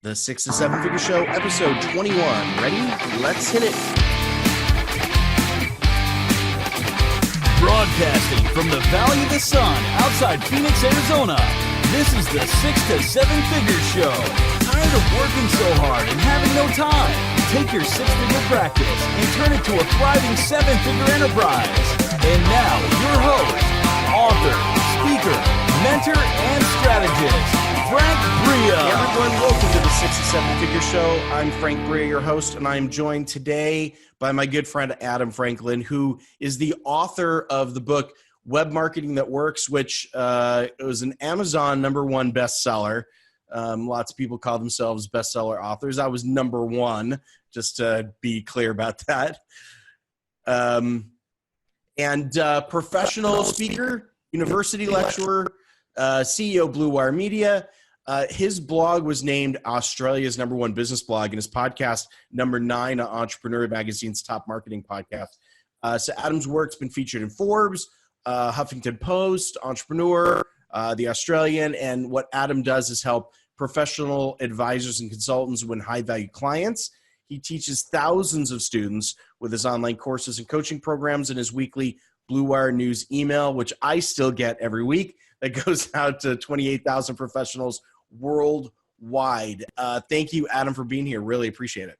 The 6 to 7 Figure Show, episode 21. Ready? Let's hit it. Broadcasting from the Valley of the Sun outside Phoenix, Arizona. This is the 6 to 7 Figure Show. Tired of working so hard and having no time? Take your six-figure practice and turn it to a thriving seven-figure enterprise. And now, your host, author, speaker, mentor, and strategist, Frank Bria. Hey everyone, welcome to the 6 to 7 Figure Show. I'm Frank Bria, your host, and I'm joined today by my good friend Adam Franklin, who is the author of the book Web Marketing That Works, which was an Amazon #1 bestseller. Lots of people call themselves bestseller authors. I was #1, just to be clear about that. And professional speaker, university lecturer, CEO Blue Wire Media. His blog was named Australia's #1 business blog, and his podcast #9 on Entrepreneur Magazine's top marketing podcast. So Adam's work's been featured in Forbes, Huffington Post, Entrepreneur, The Australian, and what Adam does is help professional advisors and consultants win high-value clients. He teaches thousands of students with his online courses and coaching programs and his weekly Blue Wire News email, which I still get every week, that goes out to 28,000 professionals worldwide. Thank you, Adam, for being here. Really appreciate it.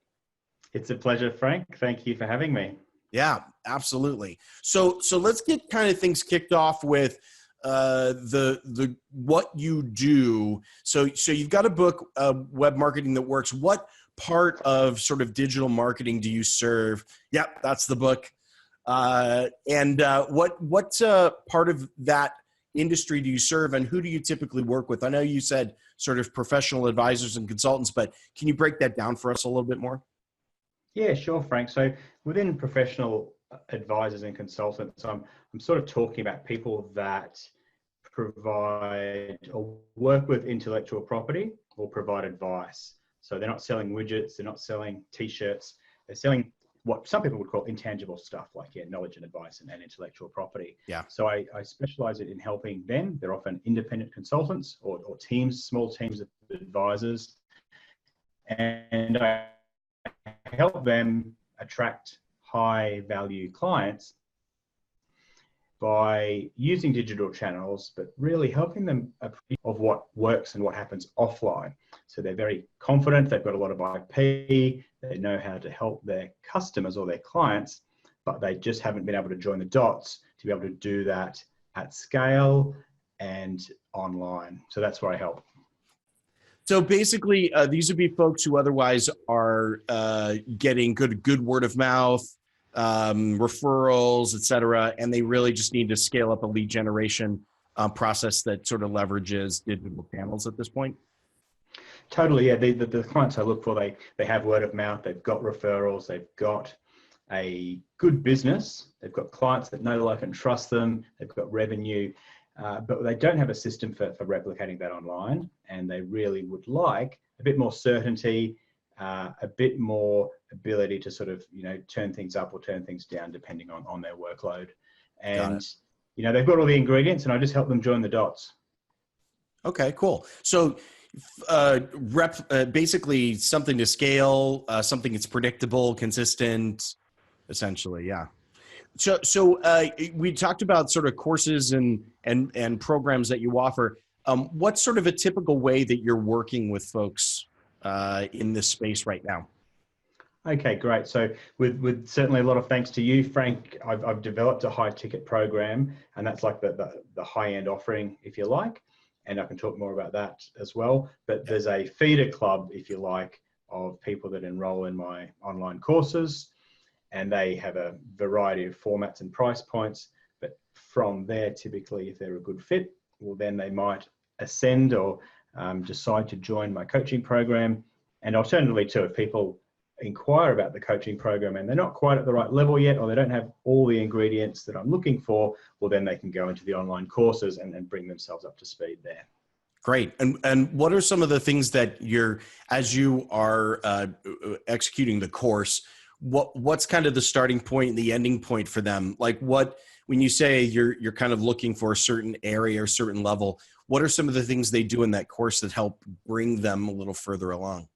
It's a pleasure, Frank. Thank you for having me. Yeah, absolutely. So let's get kind of things kicked off with the what you do. So you've got a book, Web Marketing That Works. What part of sort of digital marketing do you serve? Yeah, that's the book. And what part of that industry do you serve, and who do you typically work with? I know you said sort of professional advisors and consultants, but can you break that down for us a little bit more? Yeah, sure, Frank. So within professional advisors and consultants, I'm sort of talking about people that provide or work with intellectual property or provide advice. So they're not selling widgets, they're not selling t-shirts, they're selling what some people would call intangible stuff, like knowledge and advice and intellectual property. Yeah. So I specialize in helping them. They're often independent consultants or teams, small teams of advisors. And I help them attract high value clients by using digital channels, but really helping them appreciate of what works and what happens offline. So they're very confident, they've got a lot of IP, they know how to help their customers or their clients, but they just haven't been able to join the dots to be able to do that at scale and online. So that's where I help. So basically, these would be folks who otherwise are getting good word of mouth, referrals, et cetera, and they really just need to scale up a lead generation process that sort of leverages digital channels at this point. Totally, yeah. The clients I look for, they have word of mouth, they've got referrals, they've got a good business, they've got clients that know, like, and trust them, they've got revenue, but they don't have a system for replicating that online, and they really would like a bit more certainty, a bit more ability to sort of, turn things up or turn things down depending on their workload. And, they've got all the ingredients, and I just help them join the dots. Okay, cool. So basically something to scale, something that's predictable, consistent, essentially. Yeah. So we talked about sort of courses and programs that you offer. What's sort of a typical way that you're working with folks in this space right now? Okay, great. So with certainly a lot of thanks to you, Frank, I've developed a high ticket program, and that's like the high end offering, if you like. And I can talk more about that as well. But there's a feeder club, if you like, of people that enroll in my online courses, and they have a variety of formats and price points. But from there, typically, if they're a good fit, well, then they might ascend or decide to join my coaching program. And alternatively, too, if people inquire about the coaching program and they're not quite at the right level yet, or they don't have all the ingredients that I'm looking for, well, then they can go into the online courses and bring themselves up to speed there. Great. And what are some of the things that as you are executing the course, what's kind of the starting point and the ending point for them? Like when you say you're kind of looking for a certain area or certain level, what are some of the things they do in that course that help bring them a little further along?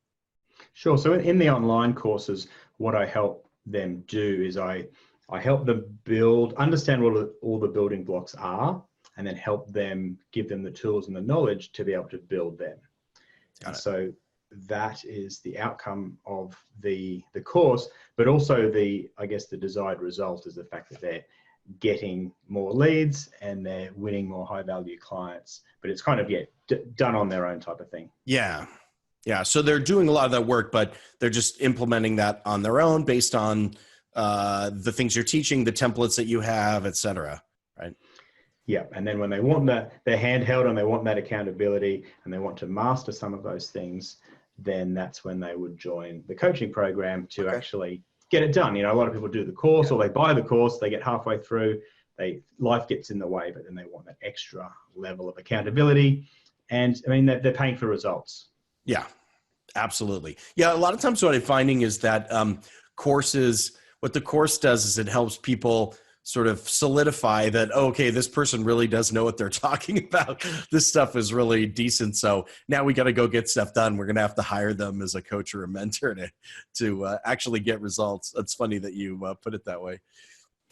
Sure. So in the online courses, what I help them do is I help them understand what all the building blocks are, and then help them, give them the tools and the knowledge to be able to build them. And so that is the outcome of the course, but also I guess the desired result is the fact that they're getting more leads and they're winning more high value clients, but it's kind of, done on their own type of thing. Yeah. Yeah. So they're doing a lot of that work, but they're just implementing that on their own based on the things you're teaching, the templates that you have, et cetera. Right. Yeah. And then when they want they're handheld and they want that accountability and they want to master some of those things, then that's when they would join the coaching program to actually get it done. A lot of people do the course or they buy the course, they get halfway through, life gets in the way, but then they want that extra level of accountability. And I mean, they're paying for results. Yeah, absolutely. Yeah. A lot of times what I'm finding is that what the course does is it helps people sort of solidify that, okay, this person really does know what they're talking about. This stuff is really decent. So now we got to go get stuff done. We're going to have to hire them as a coach or a mentor to actually get results. It's funny that you put it that way.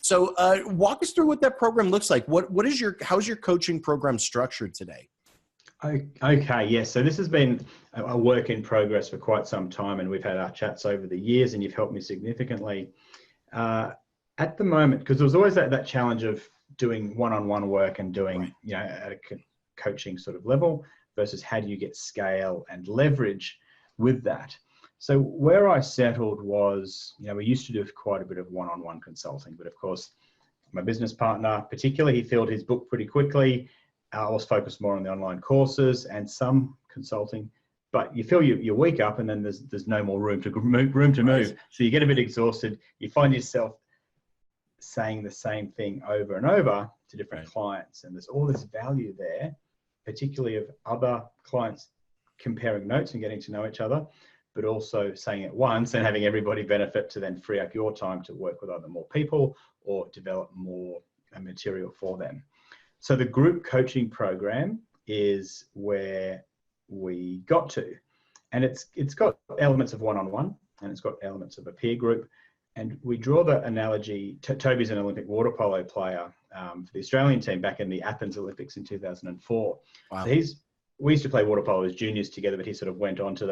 So walk us through what that program looks like. How's your coaching program structured today? Okay, yes. So this has been a work in progress for quite some time, and we've had our chats over the years, and you've helped me significantly. At the moment, because there was always that challenge of doing one-on-one work and doing, at a coaching sort of level versus how do you get scale and leverage with that. So where I settled was, we used to do quite a bit of one-on-one consulting, but of course, my business partner, particularly, he filled his book pretty quickly. I was focused more on the online courses and some consulting, but you fill your week up and then there's no more room to move. So you get a bit exhausted. You find yourself saying the same thing over and over to different clients. And there's all this value there, particularly of other clients comparing notes and getting to know each other, but also saying it once and having everybody benefit to then free up your time to work with either more people or develop more material for them. So the group coaching program is where we got to, and it's got elements of one-on-one and it's got elements of a peer group. And we draw the analogy, Toby's an Olympic water polo player for the Australian team back in the Athens Olympics in 2004. Wow. So we used to play water polo as juniors together, but he sort of went on to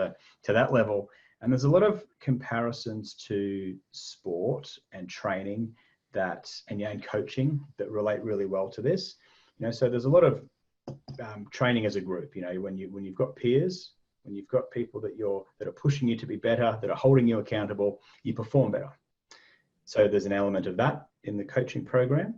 that level. And there's a lot of comparisons to sport and training and coaching that relate really well to this. So there's a lot of training as a group. When you've got peers, when you've got people that are pushing you to be better, that are holding you accountable, you perform better. So there's an element of that in the coaching program.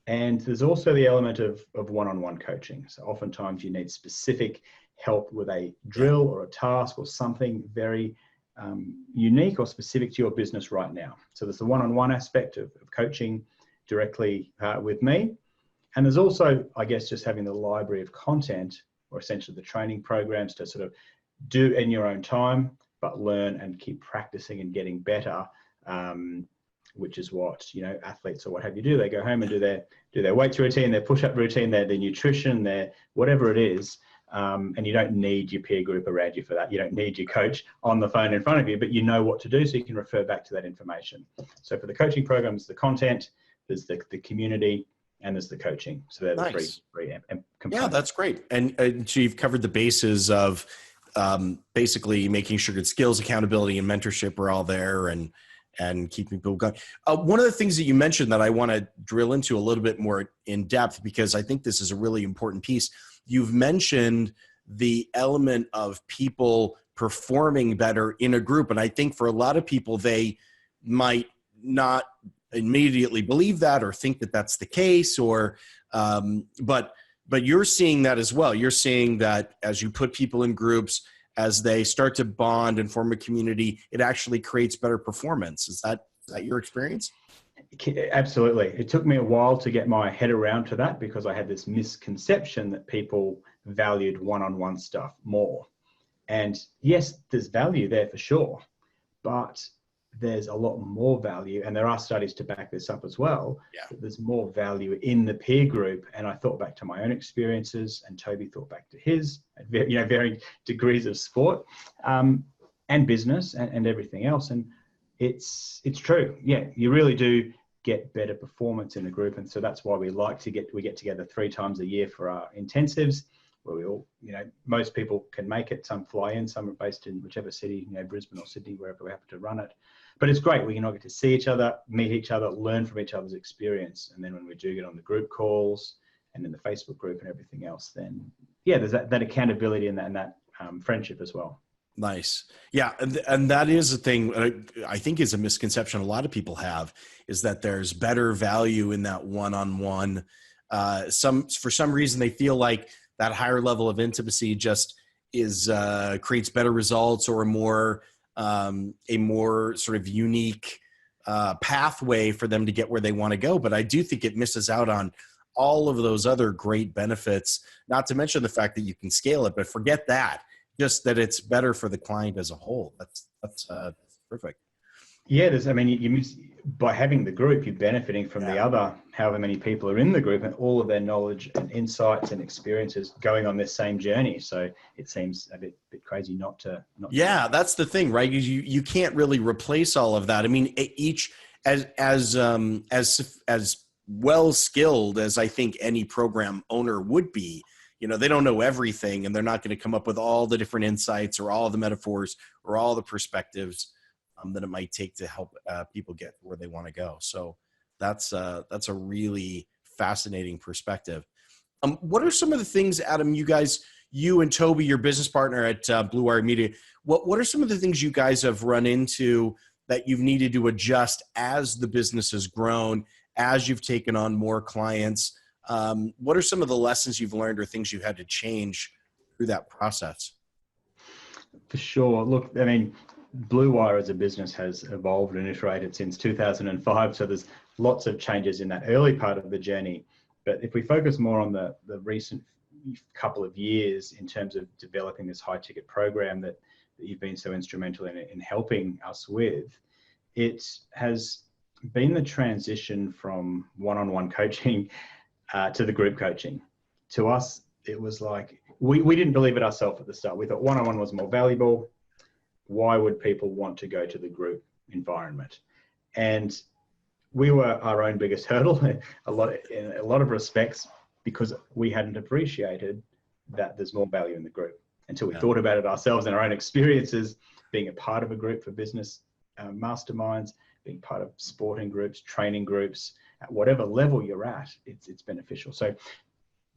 And there's also the element of one-on-one coaching. So oftentimes you need specific help with a drill or a task or something very unique or specific to your business right now. So there's the one-on-one aspect of coaching directly with me. And there's also, I guess, just having the library of content, or essentially the training programs to sort of do in your own time, but learn and keep practicing and getting better, which is what, athletes or what have you do. They go home and do their weights routine, their push-up routine, their nutrition, their whatever it is. And you don't need your peer group around you for that. You don't need your coach on the phone in front of you, but you know what to do, so you can refer back to that information. So for the coaching programs, the content, there's the community, and there's the coaching. So they're the three components. Yeah, that's great. And so you've covered the bases of basically making sure good skills, accountability, and mentorship are all there, and keeping people going. One of the things that you mentioned that I want to drill into a little bit more in depth, because I think this is a really important piece. You've mentioned the element of people performing better in a group. And I think for a lot of people, they might not immediately believe that or think that that's the case, but you're seeing that as well. You're seeing that as you put people in groups, as they start to bond and form a community, it actually creates better performance. Is that your experience? Absolutely. It took me a while to get my head around to that, because I had this misconception that people valued one-on-one stuff more. And yes, there's value there for sure, but there's a lot more value, and there are studies to back this up as well. Yeah. That there's more value in the peer group. And I thought back to my own experiences, and Toby thought back to his, at varying degrees of sport, and business and everything else. And it's true. Yeah, you really do get better performance in the group. And so that's why we get together 3 times a year for our intensives, where we all, most people can make it. Some fly in, some are based in whichever city, Brisbane or Sydney, wherever we happen to run it. But it's great. We can all get to see each other, meet each other, learn from each other's experience. And then when we do get on the group calls and in the Facebook group and everything else, then yeah, there's that accountability and that friendship as well. Nice. Yeah. And that is a thing I think is a misconception a lot of people have, is that there's better value in that one-on-one. For some reason, they feel like that higher level of intimacy just creates better results, or a more sort of unique pathway for them to get where they want to go. But I do think it misses out on all of those other great benefits, not to mention the fact that you can scale it, but forget that. Just that it's better for the client as a whole. That's perfect. Yeah, you miss, by having the group, you're benefiting from the other, however many people are in the group, and all of their knowledge and insights and experiences going on this same journey. So it seems a bit crazy not to. That's the thing, right? You can't really replace all of that. I mean, each as well skilled as I think any program owner would be. They don't know everything, and they're not going to come up with all the different insights or all the metaphors or all the perspectives that it might take to help people get where they want to go. So that's a really fascinating perspective. What are some of the things, Adam, you and Toby, your business partner at Blue Wire Media, what are some of the things you guys have run into that you've needed to adjust as the business has grown, as you've taken on more clients? What are some of the lessons you've learned or things you had to change through that process? For sure. Look, Blue Wire as a business has evolved and iterated since 2005. So there's lots of changes in that early part of the journey. But if we focus more on the recent couple of years in terms of developing this high ticket program that you've been so instrumental in helping us with, it has been the transition from one-on-one coaching to the group coaching. To us, it was like, we didn't believe it ourselves at the start. We thought one-on-one was more valuable. Why would people want to go to the group environment? And we were our own biggest hurdle in a lot of respects, because we hadn't appreciated that there's more value in the group until we thought about it ourselves and our own experiences, being a part of a group for business masterminds, being part of sporting groups, training groups. At whatever level you're at, it's beneficial. So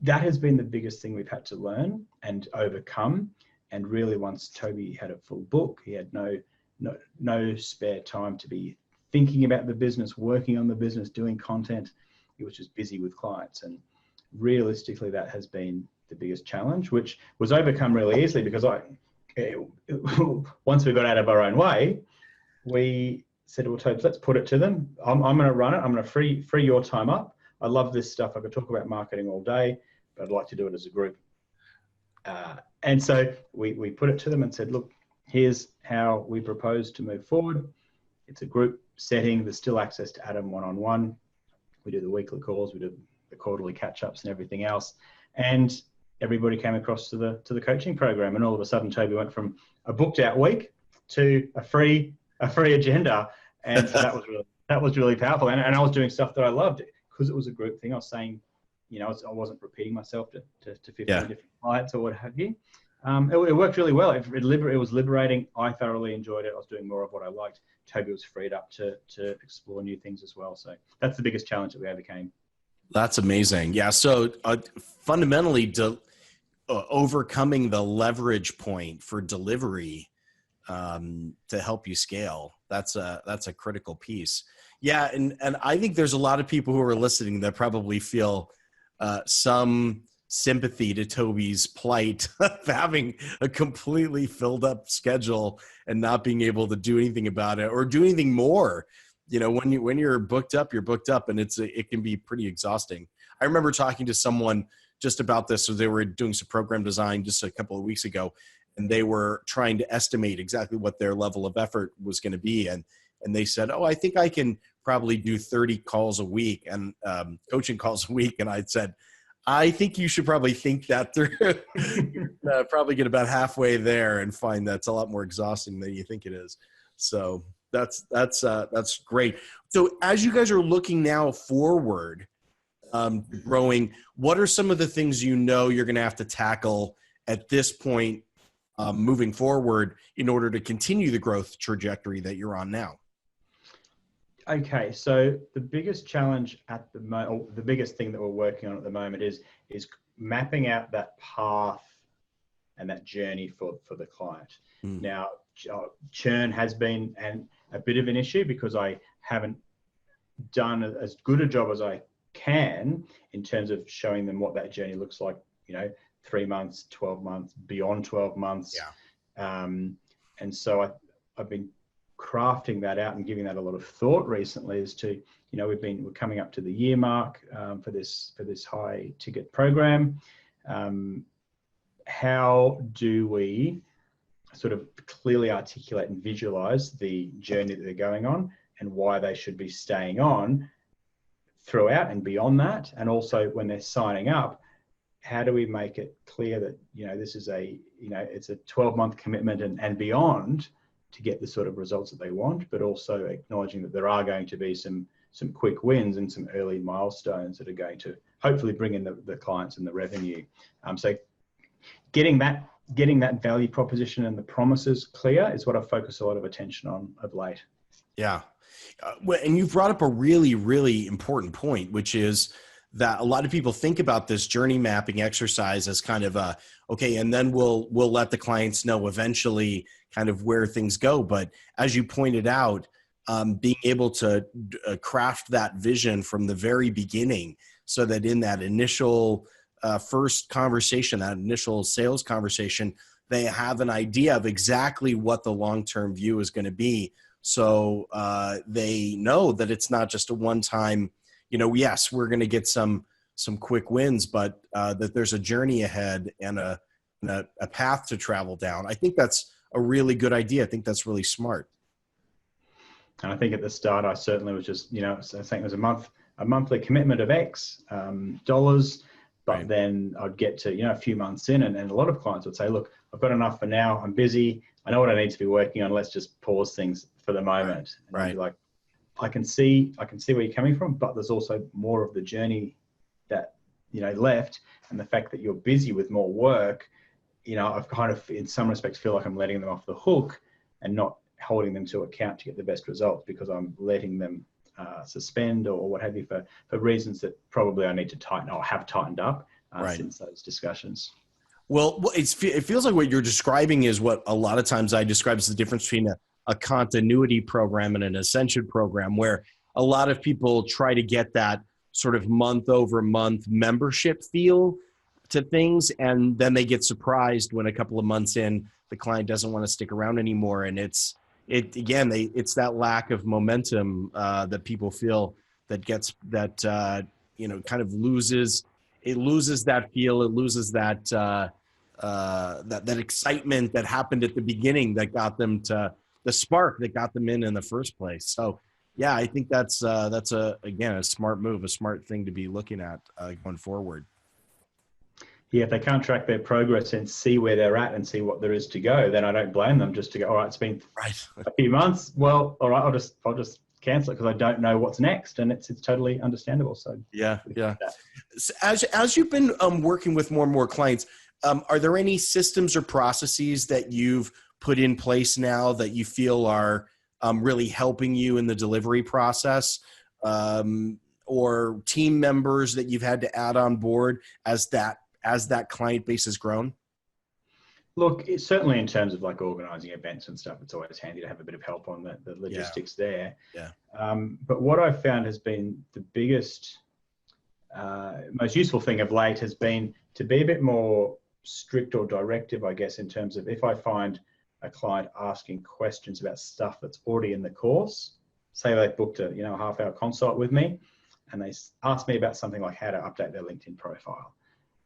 that has been the biggest thing we've had to learn and overcome. And really, once Toby had a full book, he had no spare time to be thinking about the business, working on the business, doing content. He was just busy with clients. And realistically, that has been the biggest challenge, which was overcome really easily, because once we got out of our own way, we said, well, Toby, let's put it to them. I'm going to run it. I'm going to free your time up. I love this stuff. I could talk about marketing all day, but I'd like to do it as a group. And so we put it to them and said, look, here's how we propose to move forward. It's a group setting. There's still access to Adam one-on-one. We do the weekly calls. We do the quarterly catch-ups and everything else. And everybody came across to the coaching program. And all of a sudden, Toby went from a booked out week to a free agenda. And so that was really powerful. And I was doing stuff that I loved, because it was a group thing. I was saying, I wasn't repeating myself to 15 different clients or what have you. It worked really well. It was liberating. I thoroughly enjoyed it. I was doing more of what I liked. Toby was freed up to explore new things as well. So that's the biggest challenge that we overcame. That's amazing. Yeah. So fundamentally, overcoming the leverage point for delivery to help you scale, that's a critical piece. Yeah. And I think there's a lot of people who are listening that probably feel some sympathy to Toby's plight of having a completely filled up schedule and not being able to do anything about it or do anything more. When you're booked up, you're booked up, and it can be pretty exhausting. I remember talking to someone just about this. So they were doing some program design just a couple of weeks ago, and they were trying to estimate exactly what their level of effort was going to be. And and they said, oh, I think I can probably do 30 calls a week and coaching calls a week. And I said, I think you should probably think that through. Probably get about halfway there and find that's a lot more exhausting than you think it is. So that's great. So as you guys are looking now forward, growing, what are some of the things you know you're going to have to tackle at this point moving forward in order to continue the growth trajectory that you're on now? Okay, so the biggest challenge at the moment, the biggest thing that we're working on at the moment is mapping out that path and that journey for the client. Now, churn has been a bit of an issue because I haven't done as good a job as I can in terms of showing them what that journey looks like, 3 months, 12 months, beyond 12 months. Yeah. And so I've been crafting that out and giving that a lot of thought recently as to, we're coming up to the year mark for this high ticket program. How do we sort of clearly articulate and visualize the journey that they're going on and why they should be staying on throughout and beyond that? And also when they're signing up, how do we make it clear that, this is it's a 12-month commitment and beyond to get the sort of results that they want, but also acknowledging that there are going to be some quick wins and some early milestones that are going to hopefully bring in the clients and the revenue. So getting that value proposition and the promises clear is what I've focused a lot of attention on of late. Yeah. And you've brought up a really, really important point, which is that a lot of people think about this journey mapping exercise as kind of okay, and then we'll let the clients know eventually kind of where things go. But as you pointed out, being able to craft that vision from the very beginning so that in that initial first conversation, that initial sales conversation, they have an idea of exactly what the long-term view is going to be. So they know that it's not just a one-time, yes, we're going to get some quick wins, but that there's a journey ahead and a path to travel down. I think that's a really good idea. I think that's really smart. And I think at the start, I certainly was just, I think it was a monthly commitment of X dollars, but right. Then I'd get to, a few months in and a lot of clients would say, look, I've got enough for now. I'm busy. I know what I need to be working on. Let's just pause things for the moment. Right. Like, I can see where you're coming from, but there's also more of the journey that, left, and the fact that you're busy with more work, I've kind of, in some respects, feel like I'm letting them off the hook and not holding them to account to get the best results because I'm letting them suspend or what have you for reasons that probably I need to tighten or have tightened up since those discussions. Well, it feels like what you're describing is what a lot of times I describe as the difference between a continuity program and an ascension program, where a lot of people try to get that sort of month over month membership feel to things. And then they get surprised when a couple of months in, the client doesn't want to stick around anymore. And it's that lack of momentum that people feel that gets kind of loses that feel. It loses that excitement that happened at the beginning that got them to the spark that got them in the first place. So yeah, I think that's a smart move, a smart thing to be looking at going forward. Yeah, if they can't track their progress and see where they're at and see what there is to go, then I don't blame them just to go, all right, it's been a few months. Well, all right, I'll just cancel it because I don't know what's next, and it's totally understandable. So yeah. So as you've been working with more and more clients, are there any systems or processes that you've put in place now that you feel are really helping you in the delivery process, or team members that you've had to add on board as that client base has grown? Look, certainly in terms of like organizing events and stuff, it's always handy to have a bit of help on the logistics there. Yeah. But what I've found has been the biggest, most useful thing of late has been to be a bit more strict or directive, I guess, in terms of if I find a client asking questions about stuff that's already in the course, say they booked a half-hour consult with me and they asked me about something like how to update their LinkedIn profile.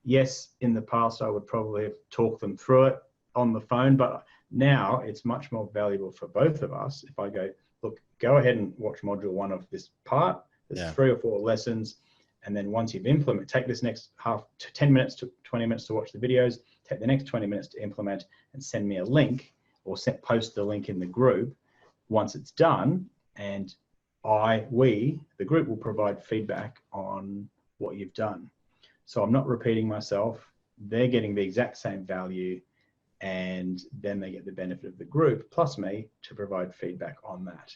Yes, in the past, I would probably have talked them through it on the phone, but Now it's much more valuable for both of us if I go, look, go ahead and watch module 1 of this part. There's 3 or 4 lessons. And then once you've implemented, take this next 10 minutes to 20 minutes to watch the videos, take the next 20 minutes to implement, and send me a link, or post the link in the group once it's done. And the group will provide feedback on what you've done. So I'm not repeating myself. They're getting the exact same value, and then they get the benefit of the group plus me to provide feedback on that.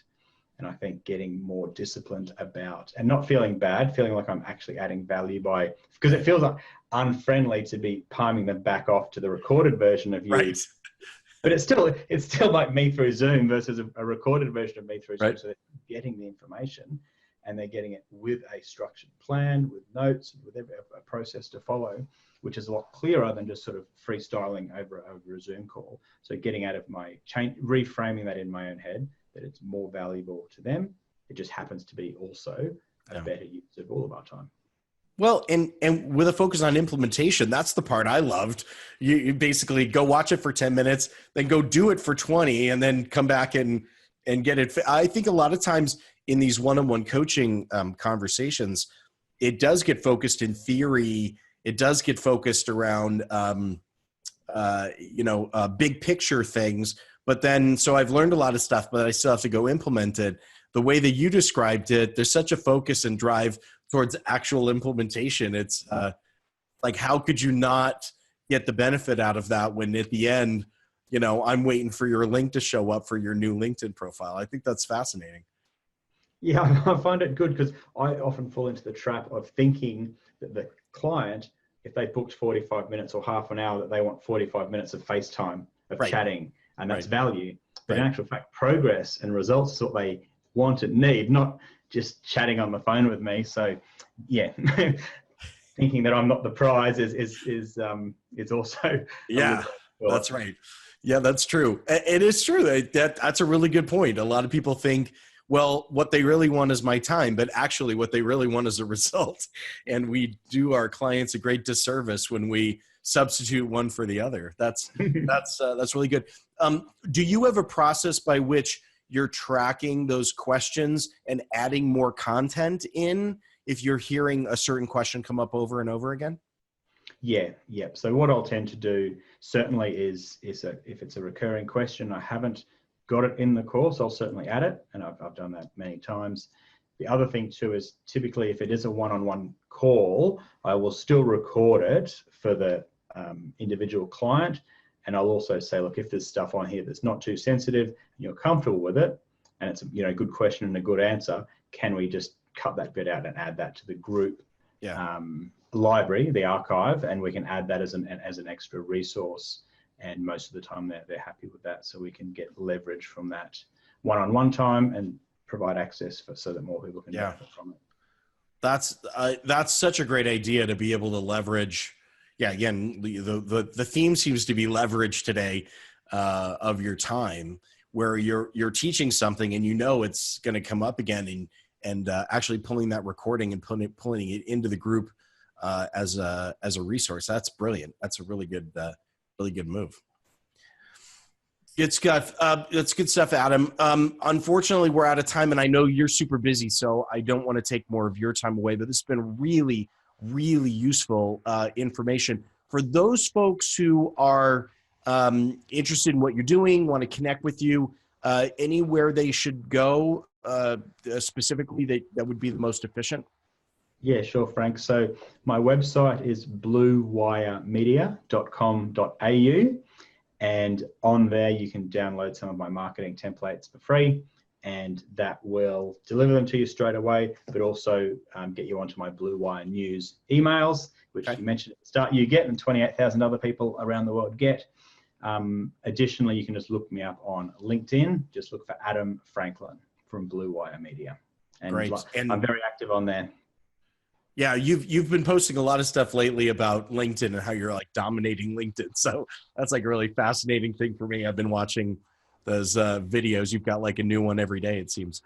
And I think getting more disciplined about, and not feeling bad, feeling like I'm actually adding value because it feels like unfriendly to be palming them back off to the recorded version of you. Right. But it's still like me through Zoom versus a recorded version of me through Zoom. So they're getting the information, and they're getting it with a structured plan, with notes, with a process to follow, which is a lot clearer than just sort of freestyling over a Zoom call. So getting out of reframing that in my own head, that it's more valuable to them. It just happens to be also a better use of all of our time. Well, and with a focus on implementation, that's the part I loved. You basically go watch it for 10 minutes, then go do it for 20, and then come back and get it. I think a lot of times in these one-on-one coaching conversations, it does get focused in theory. It does get focused around, big picture things. But then, so I've learned a lot of stuff, but I still have to go implement it. The way that you described it, there's such a focus and drive towards actual implementation. It's like, how could you not get the benefit out of that when at the end, I'm waiting for your link to show up for your new LinkedIn profile? I think that's fascinating. Yeah, I find it good because I often fall into the trap of thinking that the client, if they booked 45 minutes or half an hour, that they want 45 minutes of FaceTime, of chatting, and that's value. But in actual fact, progress and results is what they want and need, not just chatting on the phone with me. So yeah, thinking that I'm not the prize is also that's right. Yeah, that's true. It is true. That's a really good point. A lot of people think, well, what they really want is my time, but actually what they really want is a result. And we do our clients a great disservice when we substitute one for the other. That's really good. Do you have a process by which you're tracking those questions and adding more content in if you're hearing a certain question come up over and over again? Yeah. So what I'll tend to do certainly is if it's a recurring question, I haven't got it in the course, I'll certainly add it. And I've done that many times. The other thing too is typically if it is a one-on-one call, I will still record it for the individual client. And I'll also say, look, if there's stuff on here that's not too sensitive and you're comfortable with it, and it's a good question and a good answer, can we just cut that bit out and add that to the group library, the archive, and we can add that as an extra resource. And most of the time they're happy with that. So we can get leverage from that one-on-one time and provide access so that more people can benefit from it. That's such a great idea to be able to leverage. Yeah, again, the theme seems to be leverage today of your time, where you're teaching something and it's going to come up again, and actually pulling that recording and pulling it into the group as a resource. That's brilliant. That's a really good move. It's good stuff, Adam. Unfortunately, we're out of time, and I know you're super busy, so I don't want to take more of your time away. But this has been really, really useful information for those folks who are interested in what you're doing, want to connect with you. Anywhere they should go specifically that would be the most efficient? Yeah, sure, Frank. So my website is bluewiremedia.com.au, and on there you can download some of my marketing templates for free, and that will deliver them to you straight away, but also get you onto my Blue Wire News emails, which you mentioned at the start you get and 28,000 other people around the world get. Additionally, you can just look me up on LinkedIn. Just look for Adam Franklin from Blue Wire Media. And great. And I'm very active on there. Yeah, you've been posting a lot of stuff lately about LinkedIn and how you're like dominating LinkedIn. So that's like a really fascinating thing for me. I've been watching those videos. You've got like a new one every day, it seems.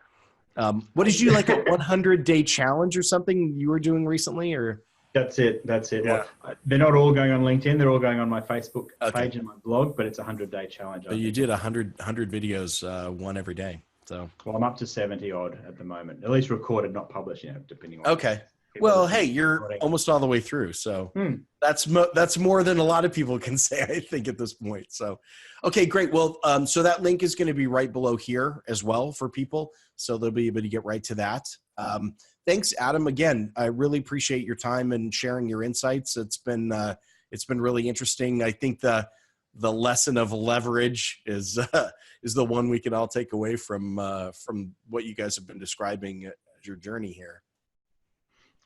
What did you like a 100-day challenge or something you were doing recently, or? That's it. Yeah. Well, they're not all going on LinkedIn. They're all going on my Facebook Okay. page and my blog, but it's a 100-day challenge. So you did 100 videos, one every day. So, well, I'm up to 70 odd at the moment, at least recorded, not published, depending on. okay. Well, hey, you're almost all the way through. So that's more than a lot of people can say, I think, at this point. So, okay, great. Well, so that link is going to be right below here as well for people. So they'll be able to get right to that. Thanks, Adam. Again, I really appreciate your time and sharing your insights. It's been really interesting. I think the lesson of leverage is the one we can all take away from what you guys have been describing as your journey here.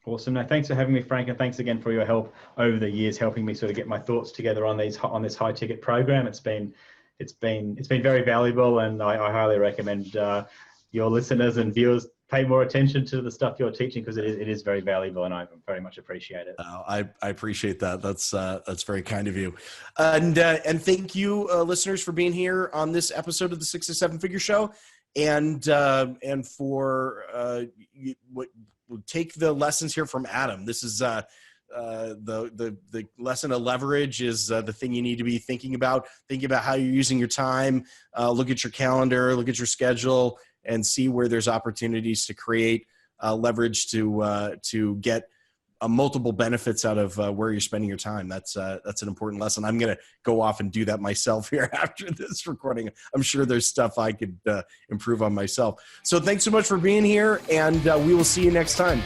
Awesome. No, thanks for having me, Frank, and thanks again for your help over the years, helping me sort of get my thoughts together on this high ticket program. It's been very valuable, and I highly recommend your listeners and viewers pay more attention to the stuff you're teaching, because it is very valuable, and I very much appreciate it. I appreciate that. That's very kind of you, and thank you, listeners, for being here on this episode of the 6 to 7 Figure Show, and for we'll take the lessons here from Adam. This is the lesson of leverage is the thing you need to be thinking about how you're using your time. Look at your calendar, look at your schedule, and see where there's opportunities to create leverage to get multiple benefits out of where you're spending your time. That's an important lesson. I'm going to go off and do that myself here after this recording. I'm sure there's stuff I could improve on myself. So thanks so much for being here, and we will see you next time.